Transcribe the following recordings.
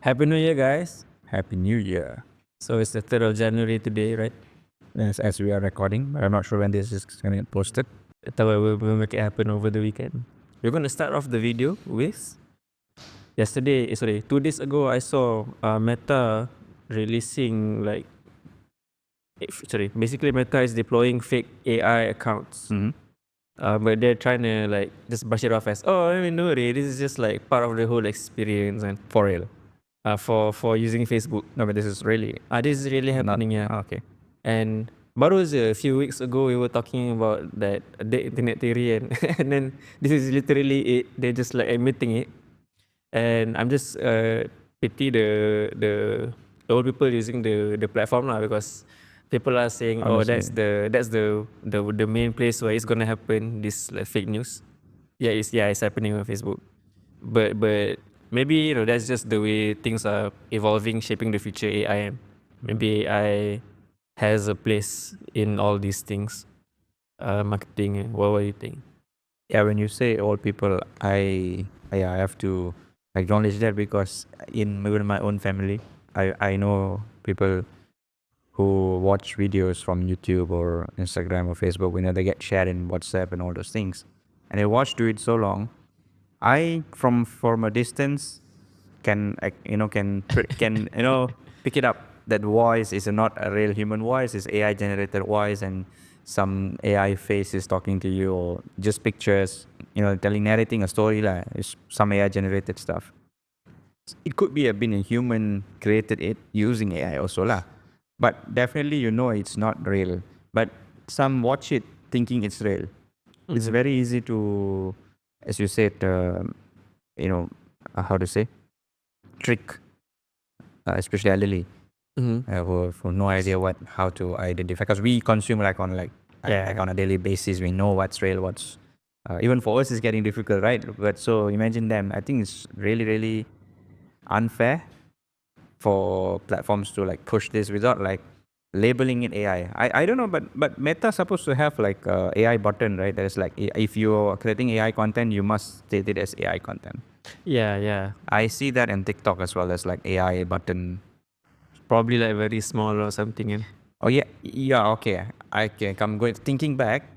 Happy New Year, guys. Happy New Year. So it's the 3rd of January today, right? As we are recording, I'm not sure when this is going to get posted. We'll make it happen over the weekend. We're going to start off the video with 2 days ago, I saw Meta releasing basically Meta is deploying fake AI accounts. But they're trying to just brush it off as, no, this is just like part of the whole experience and For real. for using Facebook. No, but this is really This is really happening, yeah. okay. And baru a few weeks ago we were talking about that the internet theory and then this is literally it. They're just like admitting it. And I'm just pity the old people using the platform now, because people are saying, Honestly. that's the main place where it's gonna happen, this fake news. It's happening on Facebook. But maybe that's just the way things are evolving, shaping the future AI. Maybe AI has a place in all these things. Marketing. What do you think? Yeah, when you say old people, I have to acknowledge that, because in even my own family, I know people who watch videos from YouTube or Instagram or Facebook. They get shared in WhatsApp and all those things, and they watch do it so long. I from a distance can pick it up that voice is not a real human voice, it's AI generated voice, and some AI face is talking to you, or just pictures, narrating a story is some AI generated stuff. It could be been a human created it using AI also but definitely it's not real. But some watch it thinking it's real. It's very easy to, as you said, how to say, trick, especially elderly, who have no idea how to identify, because we consume on a daily basis. We know what's real, what's even for us it's getting difficult, right? But so imagine them. I think it's really, really unfair for platforms to push this without labeling it AI. I don't know, but Meta supposed to have a AI button, right? That is if you're creating AI content, you must state it as AI content. Yeah. I see that in TikTok as well. There's AI button. Probably very small or something. Oh yeah, okay. Thinking back,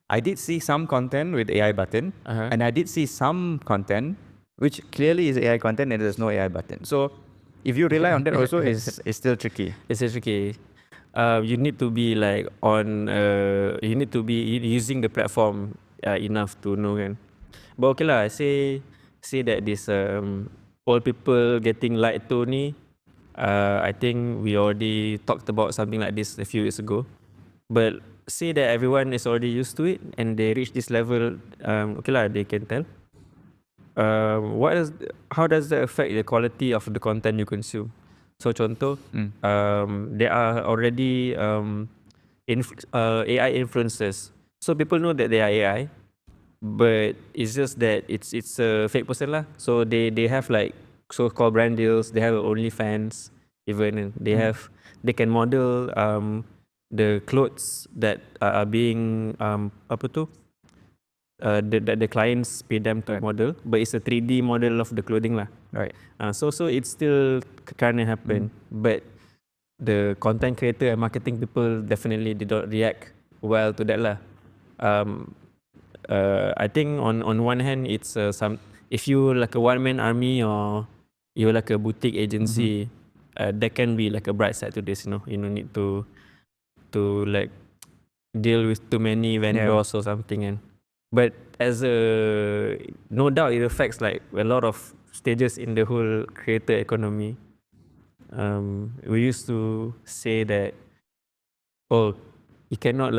I did see some content with AI button, and I did see some content which clearly is AI content and there's no AI button. So if you rely on that also, it's still tricky. It's tricky. You need to be you need to be using the platform enough to know, kan. But okay lah, say that this old people getting light to ni, I think we already talked about something like this a few years ago. But say that everyone is already used to it and they reach this level, okay lah, they can tell. How does that affect the quality of the content you consume? So contoh, there are already AI influencers. So people know that they are AI, but it's just that it's a fake person lah. So they have so-called brand deals. They have OnlyFans even, and they can model the clothes that are being the clients pay them to model, but it's a 3D model of the clothing lah. Right. So it's still kind of happen, but the content creator and marketing people definitely did not react well to that lah. I think on one hand, it's if you a one-man army or you're a boutique agency, there can be a bright side to this. You don't need to deal with too many vendors or something, but no doubt it affects a lot of stages in the whole creator economy. We used to say that you cannot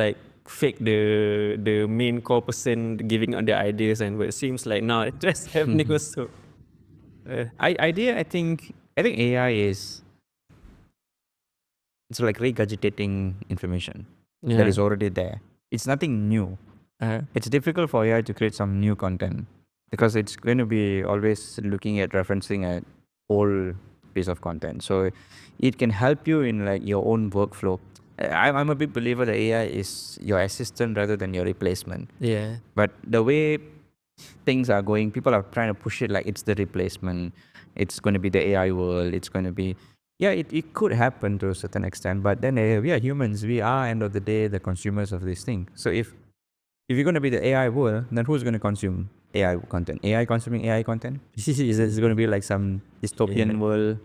fake the main core person giving out the ideas, but it seems like now it's just happening also. I think AI is, it's regurgitating information that is already there. It's nothing new. It's difficult for AI to create some new content, because it's going to be always looking at referencing an old piece of content. So it can help you in your own workflow. I'm a big believer that AI is your assistant rather than your replacement. Yeah. But the way things are going, people are trying to push it like it's the replacement, it's going to be the AI world, it's going to be, yeah, it could happen to a certain extent, but then we are humans, we are end of the day the consumers of this thing. So if you're going to be the AI world, then who's going to consume AI content? AI consuming AI content? Is it going to be like some dystopian world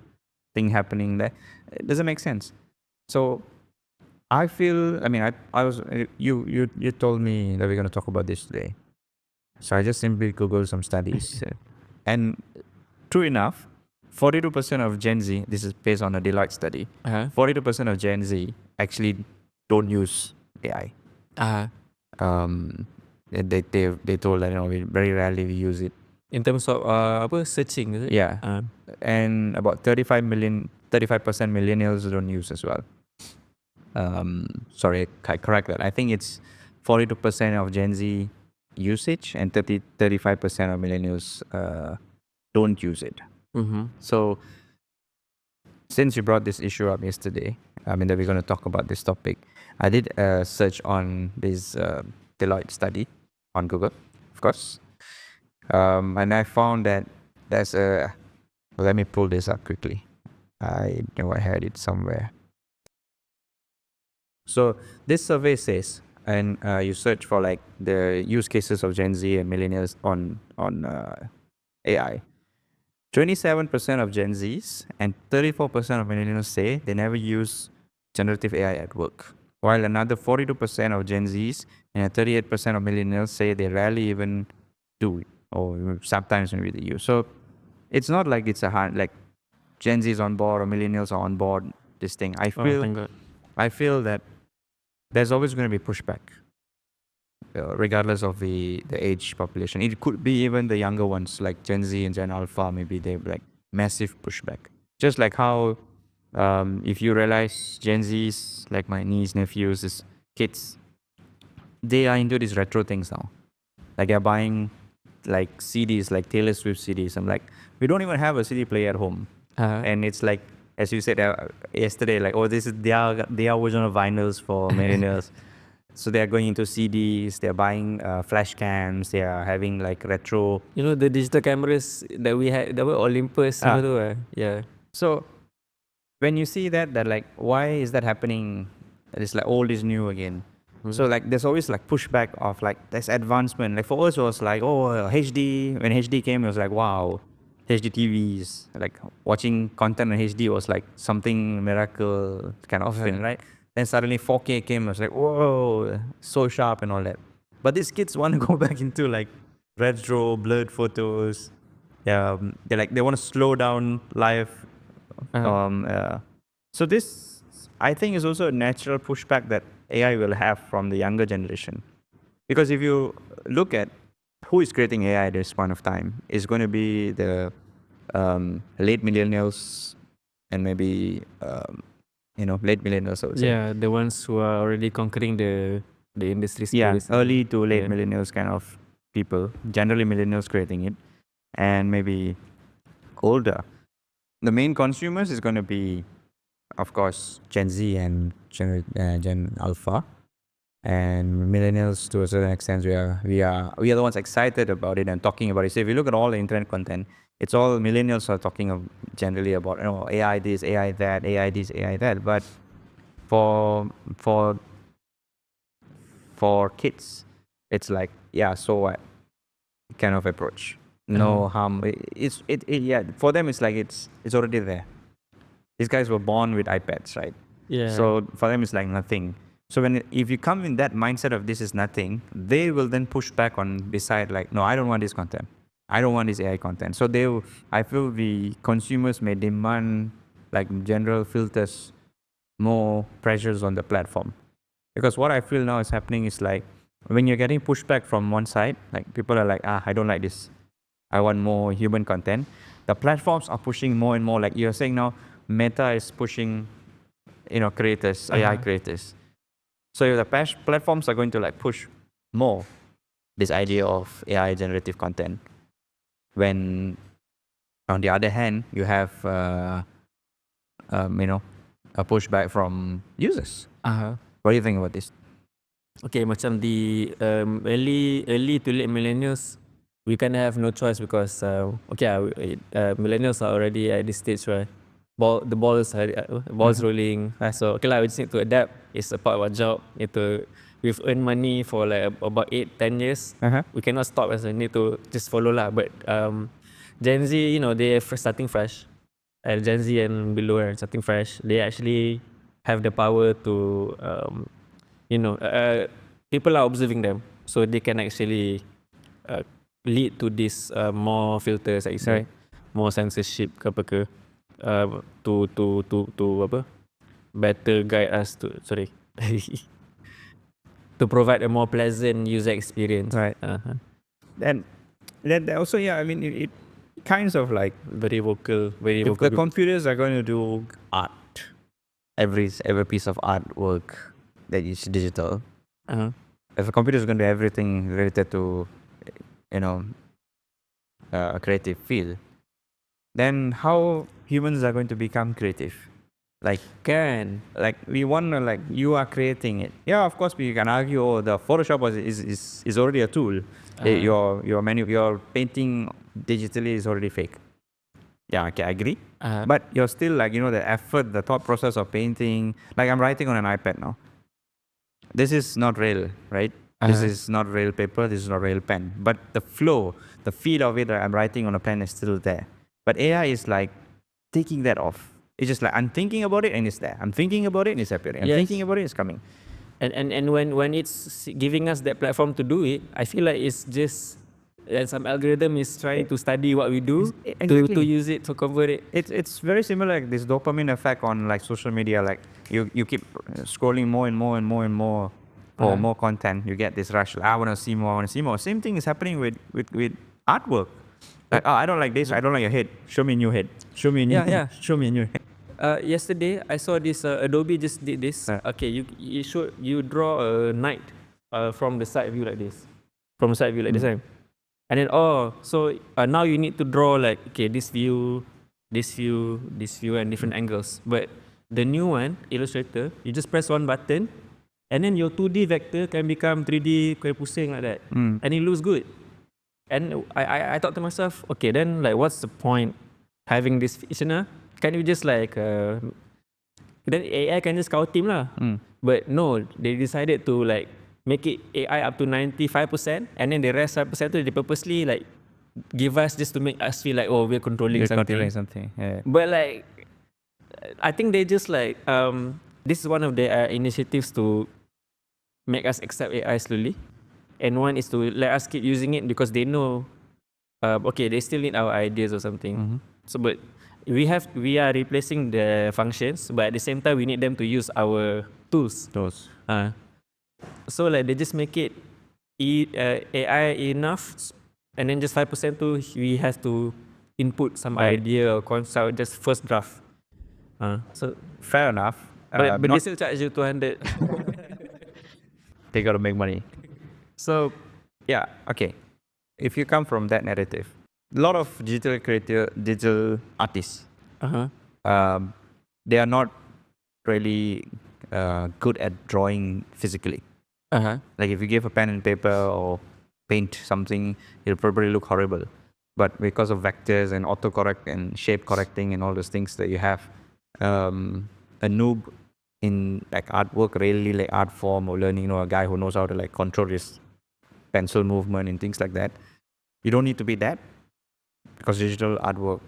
thing happening there? It doesn't make sense. So I feel, I mean, I was, you told me that we're going to talk about this today. So I just simply Googled some studies. And true enough, 42% of Gen Z, this is based on a Deloitte study, 42% of Gen Z actually don't use AI. They told that, we very rarely use it. In terms of searching, is it? Yeah. And about 35% millennials don't use as well. Sorry, I correct that. I think it's 42% of Gen Z usage and 35% of millennials don't use it. So since you brought this issue up yesterday, that we're going to talk about this topic, I did a search on this Deloitte study on Google, of course. And I found that there's a, let me pull this up quickly. I know I had it somewhere. So this survey says, and you search for like the use cases of Gen Z and millennials on AI. 27% of Gen Zs and 34% of millennials say they never use generative AI at work, while another 42% of Gen Zs and 38% of millennials say they rarely even do it, or sometimes maybe they use. So it's not like it's a hard, like Gen Z is on board or millennials are on board this thing. I feel that there's always going to be pushback, regardless of the age population. It could be even the younger ones like Gen Z and Gen Alpha, maybe they have like massive pushback. Just like how if you realize Gen Zs, like my niece, nephews, is kids, they are into these retro things now. Like they're buying like CDs, like Taylor Swift CDs. I'm like, we don't even have a CD player at home. And it's like, as you said yesterday, like, oh, this is their version of vinyls for millennials. So they are going into CDs, they're buying flash cams, they are having like retro. You know, the digital cameras that we had, that were Olympus. Yeah. So when you see that like, why is that happening? It's like old is new again. So like there's always like pushback of like there's advancement. Like for us it was like, oh, HD, when HD came it was like, wow, HD TVs, like watching content on HD was like something miracle kind of thing, right? Then suddenly 4K came, I was like, whoa, so sharp and all that. But these kids want to go back into like retro, blurred photos. They like, they want to slow down life. So this, I think, is also a natural pushback that AI will have from the younger generation. Because if you look at who is creating AI at this point of time, it's going to be the late millennials and maybe late millennials, I would say. Yeah, the ones who are already conquering the industry Yeah, space. early to late millennials kind of people, generally millennials creating it, and maybe older. The main consumers is going to be, of course, Gen Z and Gen Alpha, and millennials to a certain extent. We are the ones excited about it and talking about it. So if you look at all the internet content, it's all millennials are talking generally about AI this, AI that, AI this, AI that. But for kids, it's like, yeah, so what kind of approach. No harm. Yeah. For them, it's like it's already there. These guys were born with iPads, right? Yeah. So for them, it's like nothing. So if you come in that mindset of this is nothing, they will then push back on decide like, no, I don't want this content. I don't want this AI content. So I feel the consumers may demand like general filters, more pressures on the platform. Because what I feel now is happening is like when you're getting pushback from one side, like people are like, I don't like this. I want more human content. The platforms are pushing more and more. Like you're saying now, Meta is pushing, creators, AI creators. So the platforms are going to like push more this idea of AI generative content. When on the other hand, you have, a pushback from users. What do you think about this? Okay, macam the early to late millennials, we kind of have no choice because millennials are already at this stage where the ball is rolling. So okay lah, we just need to adapt. It's a part of our job. We've earned money for like about 8-10 years. We cannot stop, as we need to just follow lah. But Gen Z, they're starting fresh. Gen Z and below are starting fresh. They actually have the power to people are observing them, so they can actually lead to this more filters, like you say, more censorship ke apa ke, to apa, better guide us to to provide a more pleasant user experience. Right. And then also, I mean, it kinds of like Very vocal. the computers are going to do art. Every piece of artwork that is digital. If a computer is going to do everything related to, a creative field, then how humans are going to become creative? Like we want to, like, you are creating it. Yeah, of course we can argue, oh, the Photoshop is already a tool. Your painting digitally is already fake. Yeah, okay, I agree. But you're still like, the effort, the thought process of painting. Like, I'm writing on an iPad now. This is not real, right? This is not real paper. This is not real pen. But the flow, the feel of it that I'm writing on a pen is still there. But AI is like taking that off. It's just like, I'm thinking about it and it's there. I'm thinking about it and it's appearing. I'm thinking about it, it's coming. And when it's giving us that platform to do it, I feel like it's just some algorithm is trying to study what we do to use it to convert it. It's very similar, like this dopamine effect on like social media. Like you keep scrolling more and more and more and more for more content. You get this rush. Like, I want to see more. Same thing is happening with artwork. Like, I don't like this. I don't like your head. Show me a new head. Show me a new head. Show me a new head. Yesterday I saw this Adobe just did this. Okay, you draw a knight from the side view like this. From the side view like this time. And then so now you need to draw like, okay, this view, and different angles. But the new one, Illustrator, you just press one button, and then your 2D vector can become 3D kuih pusing like that, and it looks good. And I thought to myself, okay, then like, what's the point having this feature? Can you just like then AI can just scout him lah. But no, they decided to like make it AI up to 95%, and then the rest 5% they purposely like give us just to make us feel like, oh, we're controlling something. Yeah. But like, I think they just like this is one of their initiatives to make us accept AI slowly, and one is to let us keep using it because they know okay, they still need our ideas or something. So but we are replacing the functions, but at the same time we need them to use our tools. So like they just make it AI enough, and then just 5% too, we have to input some idea or concept, just first draft. So fair enough. But they still charge you 200. They got to make money. So yeah, okay. If you come from that narrative, a lot of digital artists, they are not really good at drawing physically. Like if you give a pen and paper or paint something, it'll probably look horrible. But because of vectors and autocorrect and shape correcting and all those things that you have, a noob in like artwork, really like art form or learning, a guy who knows how to like control his pencil movement and things like that, you don't need to be that, because digital artwork,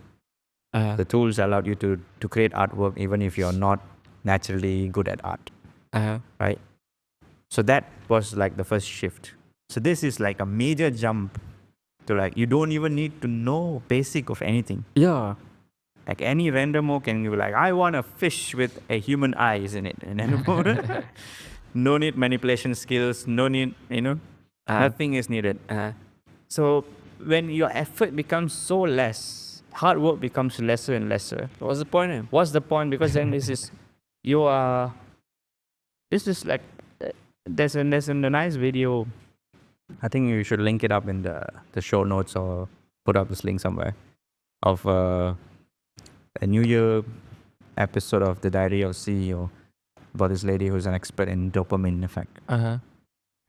the tools allow you to create artwork even if you're not naturally good at art. Right? So that was like the first shift. So this is like a major jump to like, you don't even need to know basic of anything. Yeah. Like any randomo can be like, I want a fish with a human eyes in it. And then no need manipulation skills, no need, nothing is needed. So when your effort becomes so less, hard work becomes lesser and lesser. What's the point? What's the point? Because then this is like, there's a nice video. I think you should link it up in the show notes or put up this link somewhere of a New Year episode of The Diary of CEO about this lady who's an expert in dopamine effect.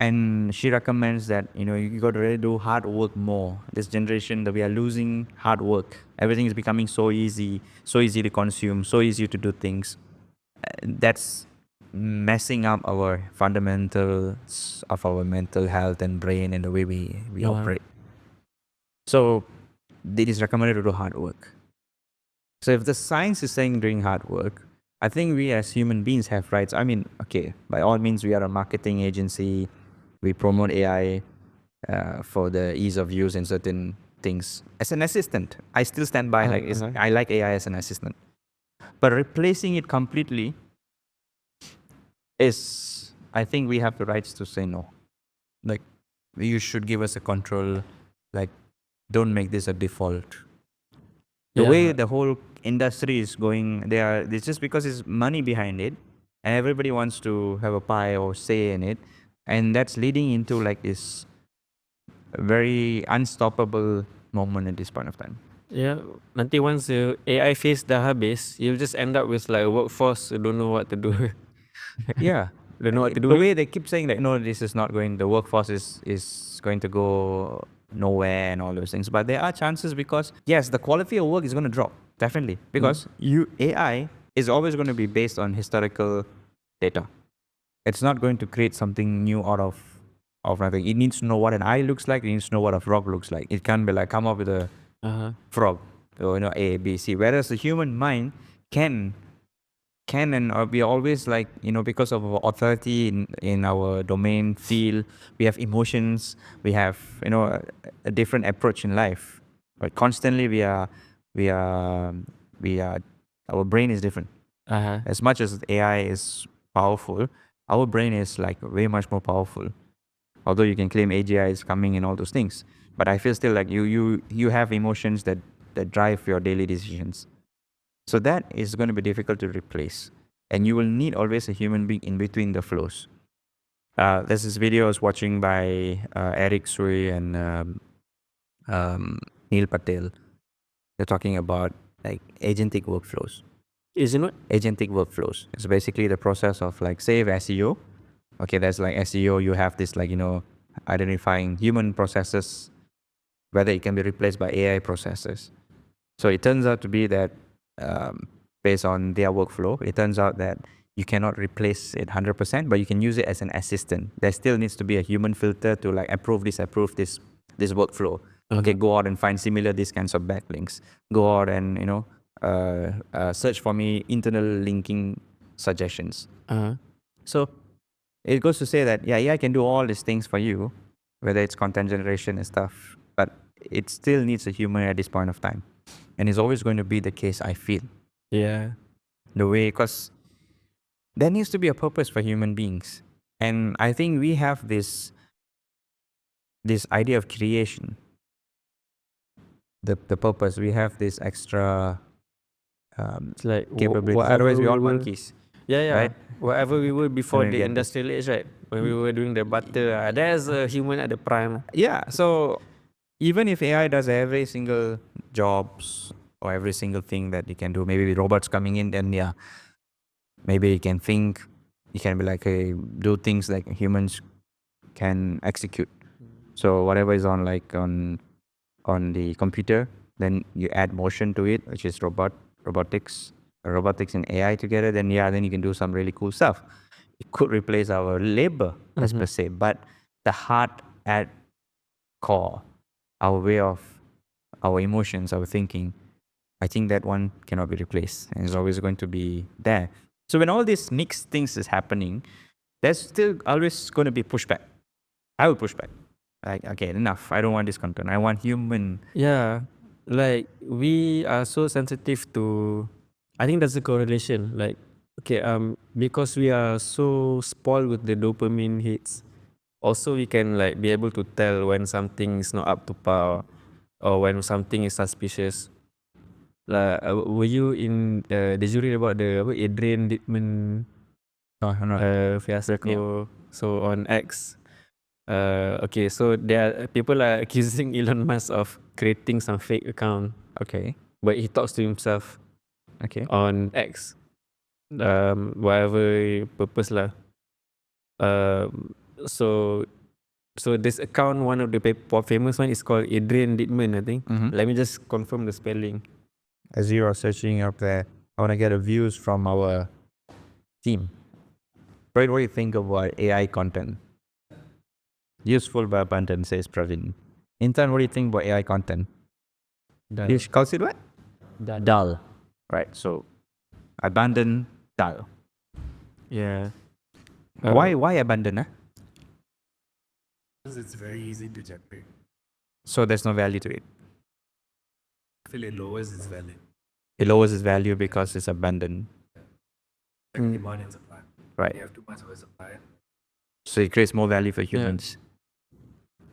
And she recommends that, you got to really do hard work more. This generation that we are losing hard work. Everything is becoming so easy to consume, so easy to do things. That's messing up our fundamentals of our mental health and brain and the way we operate. So it is recommended to do hard work. So if the science is saying doing hard work, I think we as human beings have rights. I mean, okay, by all means, we are a marketing agency. We promote AI for the ease of use in certain things. As an assistant, I still stand by I like AI as an assistant. But replacing it completely is, I think we have the rights to say no. Like, you should give us a control. Like, don't make this a default. The way the whole industry is going, it's just because it's money behind it, and everybody wants to have a pie or say in it, and that's leading into like this very unstoppable moment at this point of time. Yeah, nanti once the AI phase dah habis, you'll just end up with like a workforce who don't know what to do. Yeah. Don't know what to do. The way they keep saying that, no, this is not going, the workforce is going to go nowhere and all those things. But there are chances because, yes, the quality of work is going to drop, definitely. Because AI is always going to be based on historical data. It's not going to create something new out of nothing. It needs to know what an eye looks like. It needs to know what a frog looks like. It can't be like, come up with a frog, or, A, B, C. Whereas the human mind can and we always like, because of our authority in our domain field, we have emotions, we have, a different approach in life. But constantly we are our brain is different. As much as AI is powerful, our brain is like way much more powerful. Although you can claim AGI is coming and all those things, but I feel still like you have emotions that drive your daily decisions. So that is going to be difficult to replace. And you will need always a human being in between the flows. There's this video I was watching by Eric Sui and Neil Patel. They're talking about like agentic workflows. Isn't it? Agentic workflows. It's basically the process of like, say, SEO. Okay, there's like SEO, you have this like, identifying human processes, whether it can be replaced by AI processes. So it turns out to be that based on their workflow, it turns out that you cannot replace it 100%, but you can use it as an assistant. There still needs to be a human filter to like approve this workflow. Okay, go out and find similar these kinds of backlinks. Go out and search for me internal linking suggestions. So it goes to say that AI can do all these things for you, whether it's content generation and stuff, but it still needs a human at this point of time. And it's always going to be the case, I feel. Yeah. The way, because there needs to be a purpose for human beings. And I think we have this idea of creation. The purpose, we have this extra It's like capability. Otherwise, we're all monkeys. Yeah. Right? Whatever we were before When we the get industrial age, right? When we were doing the butter, there's a human at the prime. Yeah. So even if AI does every single jobs or every single thing that it can do, maybe with robots coming in, then yeah, maybe it can think, it can be like, hey, do things like humans can execute. So whatever is on like on the computer, then you add motion to it, which is robotics and AI together, then you can do some really cool stuff. It could replace our labor, per se, but the heart at core, our way of our emotions, our thinking, I think that one cannot be replaced and is always going to be there. So when all these mixed things is happening, there's still always going to be pushback. I will push back. Like, okay, enough. I don't want this content. I want human. Yeah, like we are so sensitive to. I think that's a correlation. Like, okay, because we are so spoiled with the dopamine hits. Also, we can like be able to tell when something is not up to par, or when something is suspicious. Like, were you in the jury about the Adrian Dittman No, I'm not. fiasco? So on X. Okay, so there are people are accusing Elon Musk of creating some fake account. Okay. But he talks to himself. Okay. On X. Whatever purpose lah. So this account, one of the famous one is called Adrian Littman, I think. Let me just confirm the spelling. As you are searching up there, I want to get a views from our team. Right, what do you think about AI content? Useful but abundant, says Pravin. Intern, what do you think about AI content? You calls it what? Dull. Right, so abandon, dull. Yeah. Why abandon? Because it's very easy to generate. So there's no value to it. I feel it lowers its value. It lowers its value because it's abandoned. Like demand and supply. Right. You have too much of a supply. So it creates more value for humans.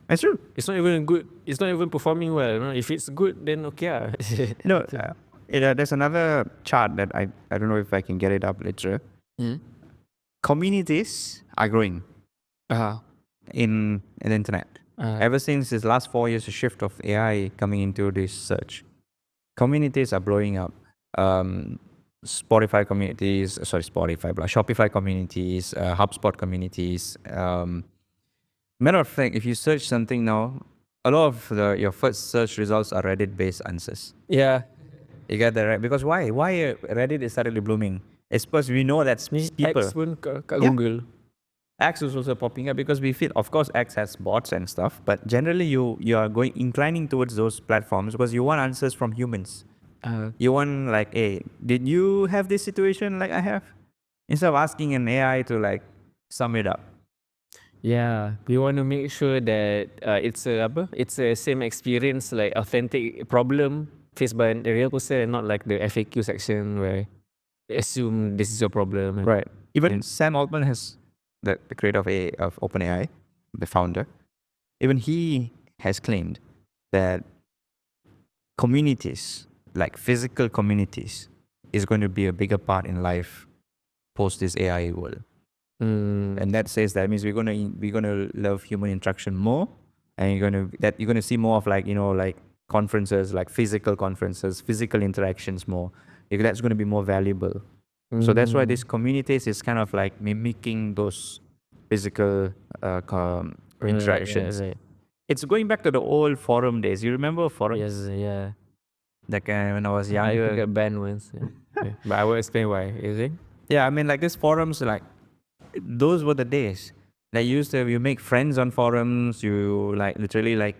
That's true. It's not even good. It's not even performing well. No? If it's good, then okay. No, there's another chart that I don't know if I can get it up later. Communities are growing in the internet. Ever since this last 4 years, a shift of AI coming into this search, communities are blowing up. Shopify communities, HubSpot communities. Matter of fact, if you search something now, a lot of your first search results are Reddit-based answers. Yeah. You get that right? Because why? Why Reddit is suddenly blooming? It's because we know that people. X pun kat Google. X is also popping up because we feel, of course, X has bots and stuff, but generally you are inclining towards those platforms because you want answers from humans. You want like, hey, did you have this situation like I have? Instead of asking an AI to like sum it up. Yeah, we want to make sure that it's a same experience, like authentic problem faced by the real person, and not like the FAQ section where they assume this is your problem. Right. Even Sam Altman has the creator of OpenAI, the founder. Even he has claimed that communities, like physical communities, is going to be a bigger part in life post this AI world. And that says that means we're gonna love human interaction more, and you're gonna see more of like like conferences, like physical conferences, physical interactions more. That's gonna be more valuable. So that's why this communities is kind of like mimicking those physical interactions. Right. It's going back to the old forum days. You remember forum? Yes, yeah. Like when I was I younger. got banned once. Yeah. But I will explain why. Is it? Yeah, I mean like these forums, like those were the days. Like you make friends on forums. You like literally like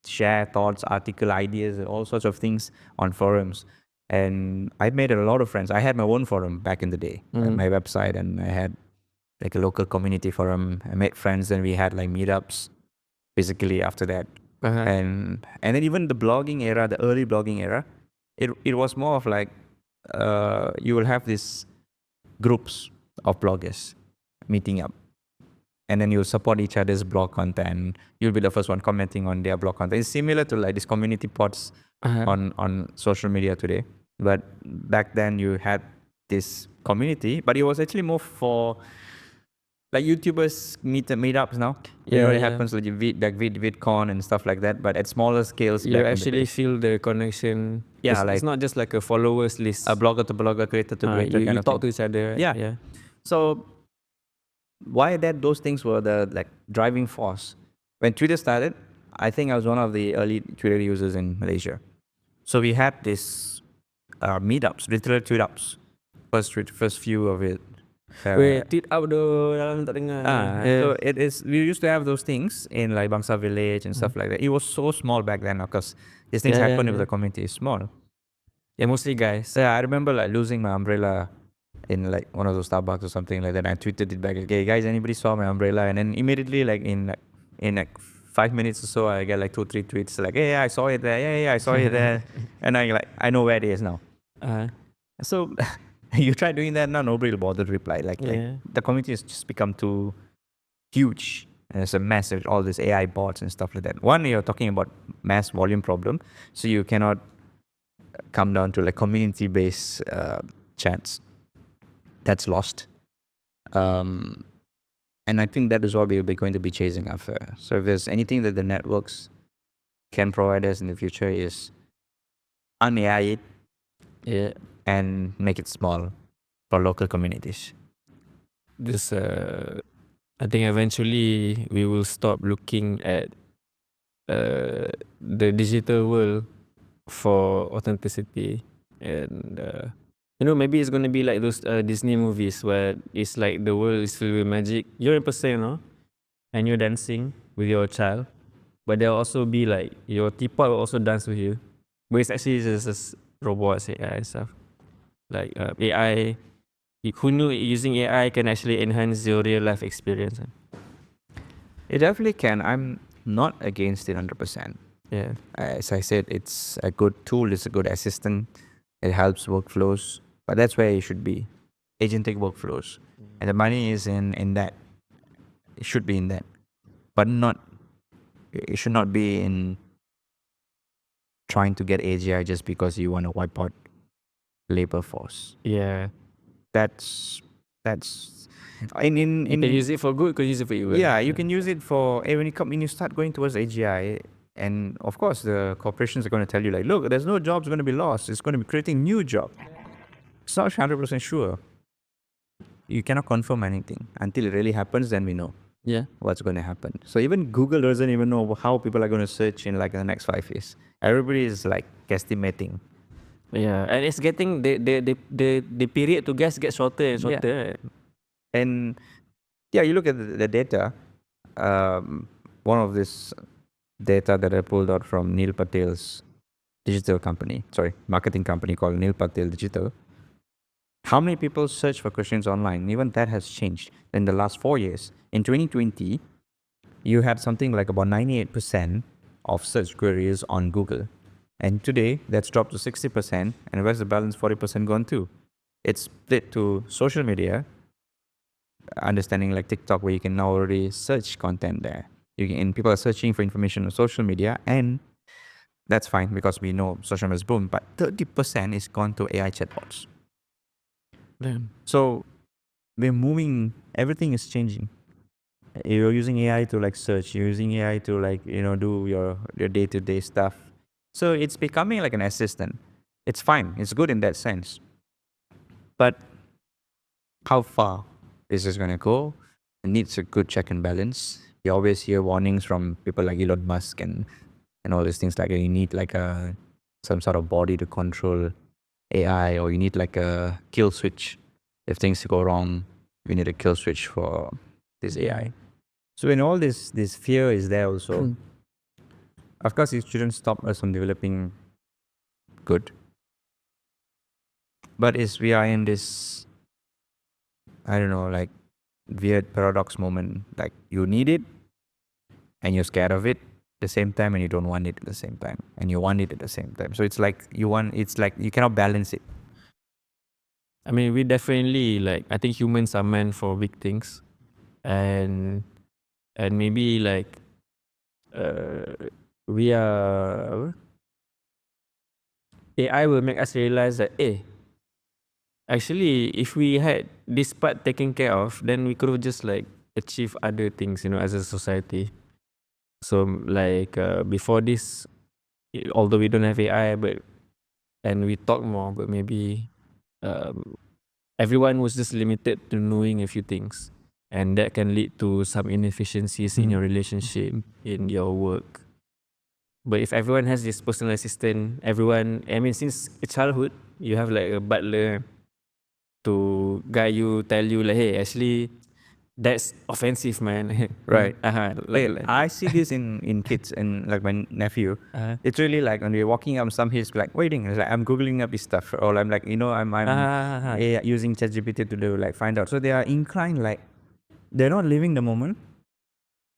share thoughts, article ideas, all sorts of things on forums. And I made a lot of friends. I had my own forum back in the day, my website, and I had like a local community forum. I made friends, and we had like meetups basically after that. And then even the blogging era, the early blogging era, it was more of like you will have these groups of bloggers meeting up, and then you'll support each other's blog content. You'll be the first one commenting on their blog content. It's similar to like these community pods on social media today. But back then you had this community, but it was actually more for like YouTubers meetups now. It happens like VidCon and stuff like that, but at smaller scales. You actually feel the connection. Yeah, it's not just like a followers list. A blogger to blogger, creator to creator. You talk to each other. Right? Yeah. So why those things were the like driving force. When Twitter started, I think I was one of the early Twitter users in Malaysia. So we had this meetups, literal tweet ups. First few of it. Tweet up dalam tak dengar. So it is. We used to have those things in like Bangsa Village and stuff like that. It was so small back then because these things happen if the community is small. Yeah, mostly guys. So I remember like losing my umbrella in like one of those Starbucks or something like that. I tweeted it back, okay guys, anybody saw my umbrella? And then immediately like in 5 minutes or so, I get like 2-3 tweets like, hey, I saw it there. Yeah, I saw it there. And I know where it is now. So you try doing that now, nobody will bother to reply. Like the community has just become too huge. And it's a massive, all these AI bots and stuff like that. One, you're talking about mass volume problem, so you cannot come down to like community-based chats. That's lost. And I think that is what we'll be going to be chasing after. So if there's anything that the networks can provide us in the future is un-AI it and make it small for local communities. This I think eventually we will stop looking at the digital world for authenticity, and maybe it's gonna be like those Disney movies where it's like the world is filled with magic. You're in person, and you're dancing with your child, but there'll also be like your teapot will also dance with you, but it's actually just robots, AI and stuff. Like AI, who knew using AI can actually enhance your real life experience? It definitely can. I'm not against it 100%. Yeah. As I said, it's a good tool, it's a good assistant. It helps workflows, but that's where it should be. Agentic workflows. And the money is in that. It should be in that. But it should not be in trying to get AGI just because you want to wipe out labor force. Yeah. That's You can use it for good, you can use it for evil. yeah, you can use it for when you start going towards AGI, and of course the corporations are going to tell you like, look, there's no jobs going to be lost. It's going to be creating new jobs. It's not 100% sure. You cannot confirm anything until it really happens. Then we know what's going to happen. So even Google doesn't even know how people are going to search in like the next 5 years. Everybody is like guesstimating. Yeah, and it's getting the period to guess gets shorter and shorter. Yeah. And yeah, you look at the data. One of this data that I pulled out from Neil Patel's marketing company called Neil Patel Digital. How many people search for questions online? Even that has changed in the last 4 years. In 2020, you had something like about 98% of search queries on Google. And today, that's dropped to 60%, and where's the balance 40% gone to? It's split to social media, understanding like TikTok, where you can now already search content there. And people are searching for information on social media, and that's fine because we know social media is boom. But 30% is gone to AI chatbots. Damn. So we're moving. Everything is changing. You're using AI to like search. You're using AI to like do your day-to-day stuff. So it's becoming like an assistant. It's fine. It's good in that sense. But how far is this going to go? It needs a good check and balance. You always hear warnings from people like Elon Musk and all these things like you need like some sort of body to control AI, or you need like a kill switch. If things go wrong, you need a kill switch for this AI. So in all this fear is there also. Of course, it shouldn't stop us from developing good. But we are in this, I don't know, like weird paradox moment. Like you need it and you're scared of it at the same time, and you don't want it at the same time, and you want it at the same time. So it's like you cannot balance it. I mean, we definitely I think humans are meant for big things, and maybe we are AI will make us realize that actually if we had this part taken care of, then we could have just achieve other things, as a society. So before this, although we don't have AI, and we talk more, but maybe everyone was just limited to knowing a few things, and that can lead to some inefficiencies in your relationship, in your work. But if everyone has this personal assistant, since childhood, you have like a butler to guide you, tell you hey, actually that's offensive, man. Right. I see this in kids, and like my nephew. It's really like when we're walking up some hills, like waiting. It's like I'm googling up this stuff, or I'm like I'm using ChatGPT to do find out. So they are inclined they're not living the moment.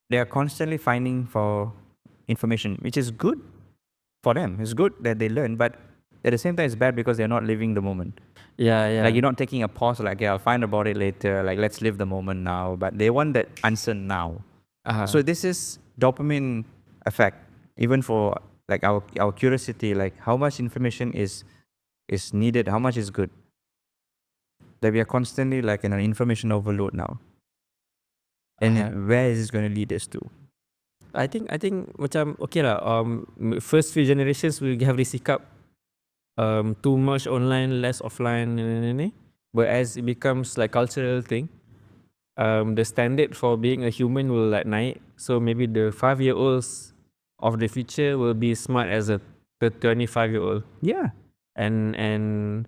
They are constantly finding for information, which is good for them. It's good that they learn, but at the same time, it's bad because they're not living the moment. Yeah. Like you're not taking a pause, I'll find about it later. Let's live the moment now. But they want that answer now. So this is dopamine effect, even for our curiosity, how much information is needed, how much is good. That we are constantly in an information overload now. And where is this going to lead us to? I think macam okay lah. First few generations will have this hiccup. Too much online, less offline, but as it becomes cultural thing, the standard for being a human will like naik. So maybe the 5-year-olds of the future will be smart as the 25-year-old. Yeah. And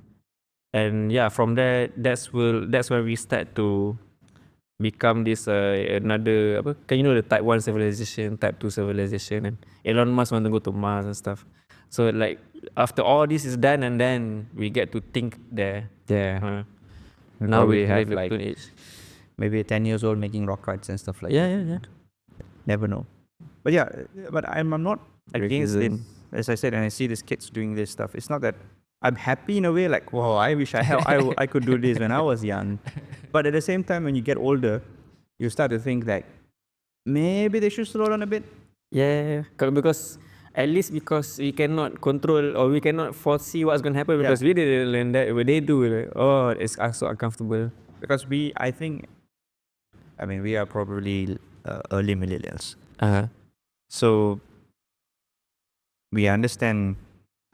yeah, from there that's where we start to become this another apa, can you know the type 1 civilization, type 2 civilization, and Elon Musk want to go to Mars and stuff. So like after all this is done, and then we get to think there. Yeah. Now we Probably have live in like Stone Age. maybe 10 years old making rockets and stuff like Yeah, that. yeah. Never know. But yeah, but I'm not against it. Racism. As I said, and I see these kids doing this stuff. It's not that I'm happy in a way, like, whoa, I wish I could do this when I was young. But at the same time, when you get older, you start to think that maybe they should slow down a bit. Yeah, because at least because we cannot control or we cannot foresee what's gonna happen, because we didn't learn that. When they do, like, oh, it's so uncomfortable. Because we are probably early millennials. So we understand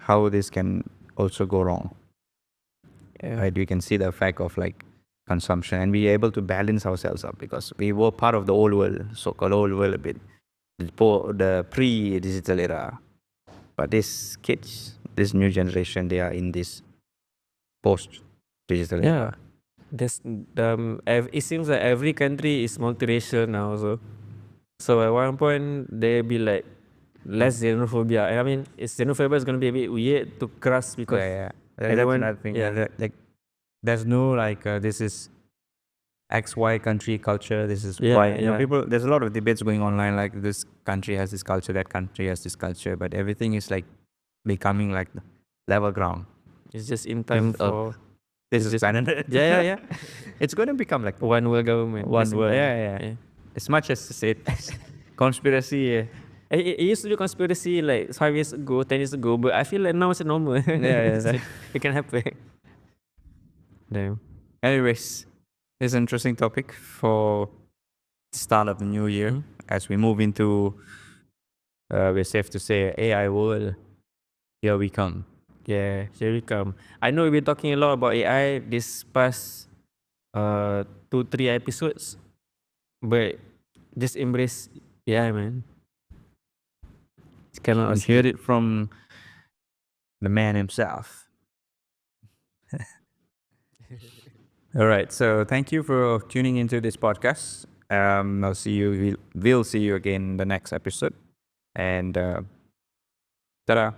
how this can also go wrong. Yeah. Right? We can see the effect of like consumption, and we are able to balance ourselves up because we were part of the old world, so-called old world a bit, the pre-digital era. But these kids, this new generation, they are in this post-digital era. There's it seems like every country is multiracial now. So at one point they be like less xenophobia. I mean, xenophobia is gonna be a bit weird to cross because That's everyone- another thing. yeah. Like, there's no like this is XY country culture. This is Yeah, Y. You know, yeah. people. There's a lot of debates going online. Like this country has this culture, that country has this culture, but everything is like becoming like level ground. it's just in time for This is planet. yeah. It's going to become like one world government. one Just- world. Yeah. As much as said conspiracy. Yeah. It used to be conspiracy like 5 years ago, 10 years ago, but I feel like now it's normal. Yeah. It can happen. Damn. Anyways, it's an interesting topic for the start of the new year as we move into, we're safe to say, AI world. Here we come. Yeah, here we come. I know we've been talking a lot about AI this past 2-3 episodes, but just embrace AI, man. It's cannot And hear it from the man himself. All right. So thank you for tuning into this podcast. I'll see you. We'll see you again in the next episode. And ta-da.